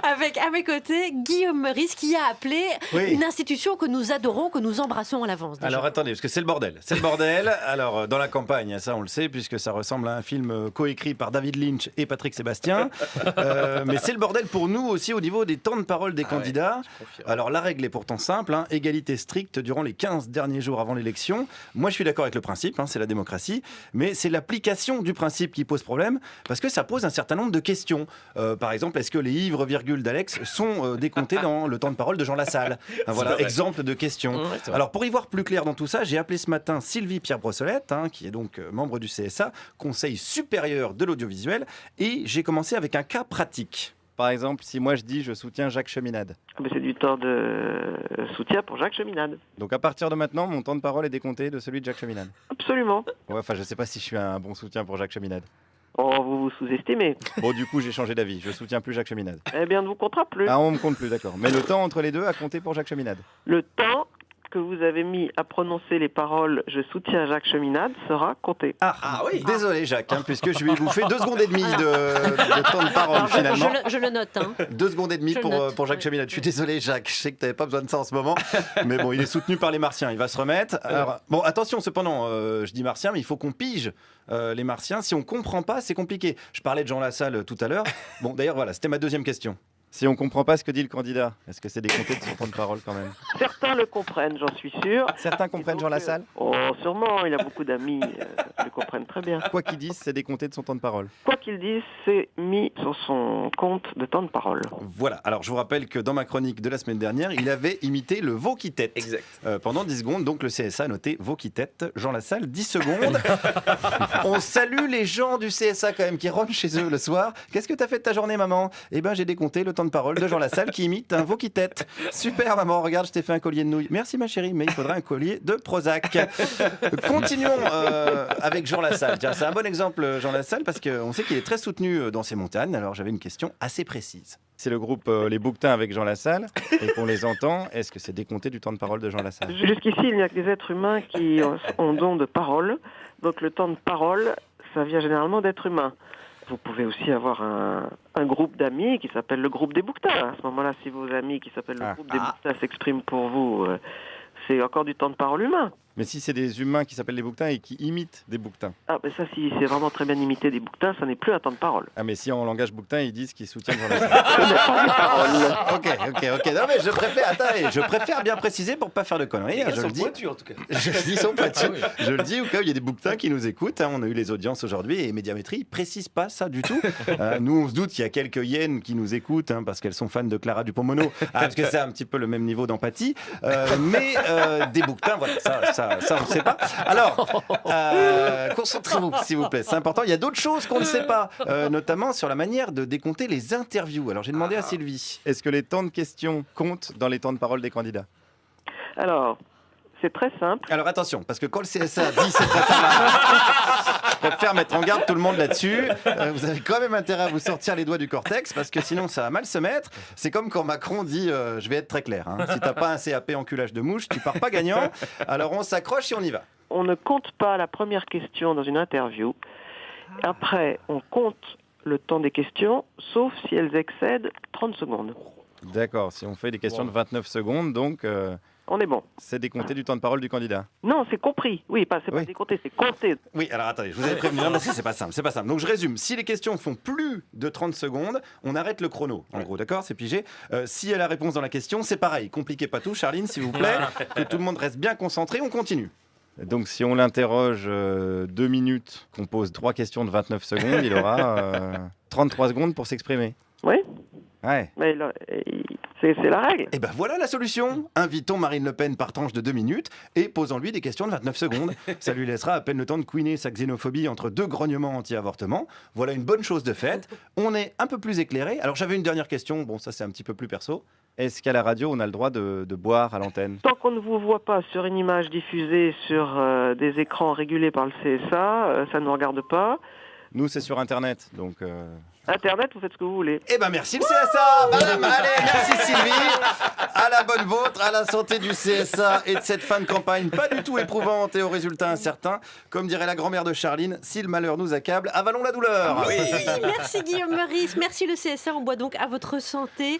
Avec à mes côtés Guillaume Meurice qui a appelé une institution que nous adorons, que nous embrassons à l'avance. Déjà. Alors attendez, parce que c'est le bordel. C'est le bordel. Alors dans la campagne, ça on le sait, puisque ça ressemble à un film coécrit par David Lynch et Patrick Sébastien. Mais c'est le bordel pour nous aussi au niveau des temps de parole des candidats. Alors la règle est pourtant simple, égalité stricte durant les 15 derniers jours avant l'élection. Moi je suis d'accord avec le principe, c'est la démocratie, mais c'est l'application du principe qui pose problème, parce que ça pose un certain nombre de questions. Par exemple, est-ce que les ivres virgules d'Alex sont décomptés dans le temps de parole de Jean Lassalle? Voilà, exemple de questions. Alors pour y voir plus clair dans tout ça, j'ai appelé ce matin Sylvie Pierre Brossolette, qui est donc membre du CSA, Conseil supérieur de l'audiovisuel, et j'ai commencé avec un cas pratique. Par exemple, si moi je dis je soutiens Jacques Cheminade. C'est du temps de soutien pour Jacques Cheminade. Donc à partir de maintenant, mon temps de parole est décompté de celui de Jacques Cheminade. Absolument. Ouais, enfin je sais pas si je suis un bon soutien pour Jacques Cheminade. Oh, vous vous sous-estimez. Bon, du coup, j'ai changé d'avis. Je soutiens plus Jacques Cheminade. Eh bien, on ne vous comptera plus. Ah, on me compte plus, d'accord. Mais le temps entre les deux a compté pour Jacques Cheminade. Le temps que vous avez mis à prononcer les paroles « Je soutiens Jacques Cheminade » sera compté. Ah oui. Désolé, Jacques, puisque je lui ai bouffé 2 secondes et demie de temps de parole, finalement. Je le note. 2 secondes et demie pour Jacques Cheminade. Je suis désolé, Jacques. Je sais que tu n'avais pas besoin de ça en ce moment. Mais bon, il est soutenu par les Martiens. Il va se remettre. Alors, bon, attention, cependant, je dis Martiens, mais il faut qu'on pige les Martiens. Si on ne comprend pas, c'est compliqué. Je parlais de Jean Lassalle tout à l'heure. Bon, d'ailleurs, voilà, c'était ma deuxième question. Si on ne comprend pas ce que dit le candidat, est-ce que c'est décompté de son temps de parole quand même? Certains le comprennent, j'en suis sûr. Certains comprennent Jean Lassalle? Oh, sûrement, il a beaucoup d'amis qui le comprennent très bien. Quoi qu'il dise, c'est décompté de son temps de parole. Quoi qu'il dise, c'est mis sur son compte de temps de parole. Voilà, alors je vous rappelle que dans ma chronique de la semaine dernière, il avait imité le veau qui tête. Exact. Pendant 10 secondes, donc le CSA a noté veau qui tête, Jean Lassalle, 10 secondes. On salue les gens du CSA quand même qui rentrent chez eux le soir. Qu'est-ce que t'as fait de ta journée, maman? Eh ben j'ai décompté le temps de parole de Jean Lassalle qui imite un veau qui tête. Super maman, regarde, je t'ai fait un collier de nouilles. Merci ma chérie, mais il faudra un collier de Prozac. Continuons avec Jean Lassalle. Tiens, c'est un bon exemple Jean Lassalle parce qu'on sait qu'il est très soutenu dans ses montagnes. Alors j'avais une question assez précise. C'est le groupe Les Bouquetins avec Jean Lassalle et qu'on les entend. Est-ce que c'est décompté du temps de parole de Jean Lassalle? Jusqu'ici, il n'y a que des êtres humains qui ont don de parole. Donc le temps de parole, ça vient généralement d'êtres humains. Vous pouvez aussi avoir un groupe d'amis qui s'appelle le groupe des Bouquetins. À ce moment-là, si vos amis qui s'appellent le groupe des Bouquetins s'expriment pour vous, c'est encore du temps de parole humain. Mais si c'est des humains qui s'appellent les Bouquetins et qui imitent des Bouquetins. Ah, ben ça, si c'est vraiment très bien imité des Bouquetins, ça n'est plus un temps de parole. Ah, mais si en langage Bouquetin, ils disent qu'ils soutiennent Jean Lassalle. Ok. Non, mais je préfère bien préciser pour pas faire de conneries. Ils sont pointus, en tout cas. Ils sont pointus. Je le dis au cas où il y a des Bouquetins qui nous écoutent. On a eu les audiences aujourd'hui et Médiamétrie ne précise pas ça du tout. Nous, on se doute qu'il y a quelques hyènes qui nous écoutent parce qu'elles sont fans de Clara Dupont-Mono. Parce que c'est un petit peu le même niveau d'empathie. Mais des Bouquetins, voilà, ça on ne sait pas. Alors, concentrez-vous, s'il vous plaît. C'est important. Il y a d'autres choses qu'on ne sait pas, notamment sur la manière de décompter les interviews. Alors, j'ai demandé à Sylvie, est-ce que les temps de questions comptent dans les temps de parole des candidats? Alors, c'est très simple. Alors, attention, parce que quand le CSA dit c'est très simple, je préfère mettre en garde tout le monde là-dessus. Vous avez quand même intérêt à vous sortir les doigts du cortex, parce que sinon, ça va mal se mettre. C'est comme quand Macron dit je vais être très clair. Si t'as pas un CAP enculage de mouche, tu pars pas gagnant. Alors, on s'accroche et on y va. On ne compte pas la première question dans une interview. Après, on compte le temps des questions, sauf si elles excèdent 30 secondes. D'accord, si on fait des questions de 29 secondes, donc... on est bon. C'est décompté du temps de parole du candidat. Non, c'est compris. Oui, c'est pas décompté, c'est compté. Oui, alors attendez, je vous avais prévenu. Non, c'est pas simple, c'est pas simple. Donc je résume. Si les questions font plus de 30 secondes, on arrête le chrono. En gros, d'accord, c'est pigé. Si elle a la réponse dans la question, c'est pareil. Compliquez pas tout, Charline, s'il vous plaît. Que tout le monde reste bien concentré, on continue. Donc si on l'interroge 2 minutes, qu'on pose 3 questions de 29 secondes, il aura 33 secondes pour s'exprimer. Oui. Ouais. Mais là, c'est la règle. Et ben voilà la solution. Invitons Marine Le Pen par tranche de 2 minutes et posons-lui des questions de 29 secondes. Ça lui laissera à peine le temps de couiner sa xénophobie entre 2 grognements anti-avortement. Voilà une bonne chose de faite. On est un peu plus éclairé. Alors j'avais une dernière question. Bon, ça c'est un petit peu plus perso. Est-ce qu'à la radio, on a le droit de boire à l'antenne? Tant qu'on ne vous voit pas sur une image diffusée sur des écrans régulés par le CSA, ça ne nous regarde pas. Nous, c'est sur Internet. Donc, Internet, vous faites ce que vous voulez. Eh ben merci le CSA, madame. Allez, merci Sylvie. À la bonne vôtre, à la santé du CSA et de cette fin de campagne pas du tout éprouvante et aux résultats incertains. Comme dirait la grand-mère de Charline, si le malheur nous accable, avalons la douleur. Oui, merci Guillaume Meurice, merci le CSA. On boit donc à votre santé.